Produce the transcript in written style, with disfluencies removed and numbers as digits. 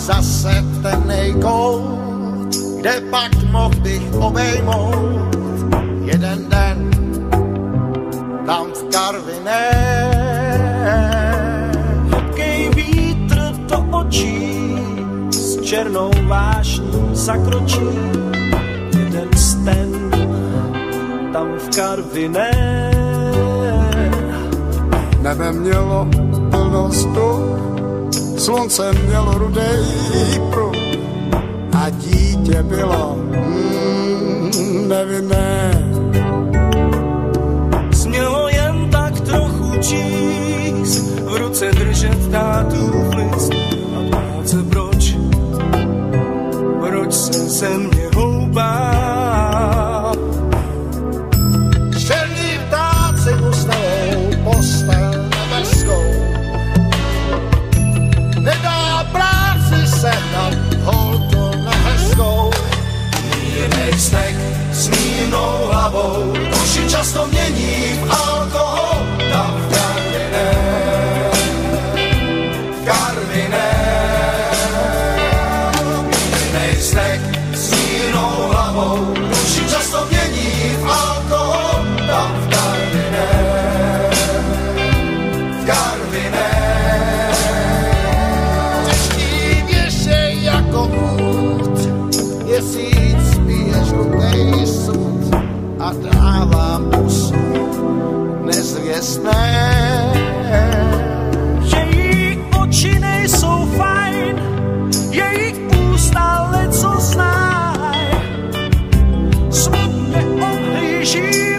Zase ten nejkout, kde pak mohl bych obejmout jeden den tam v Karviné. Hokej vítr do očí s černou vášní zakročí jeden sten tam v Karviné. Nebe mělo plno stup, slunce mělo rudej pruh a dítě bylo nevinné. Smělo jen tak trochu číst, v ruce držet tátův list a ptát se proč se mě houbá. Černý ptáci usnou postel nebeskou, nedá práci sehnat holku nehezkou. Mírnej vztek s mírnou hlavou, duši často mění v alkohol. Tam v Karviné, mírnej vztek s mírnou hlavou, duši často mění v alkohol. Tam v Karviné, jako út, měsíc pije žlutej sud a dávám pusu nezvěstné. Její oči nejsou fajn, jejich ústa leco znají, smutně ohlíží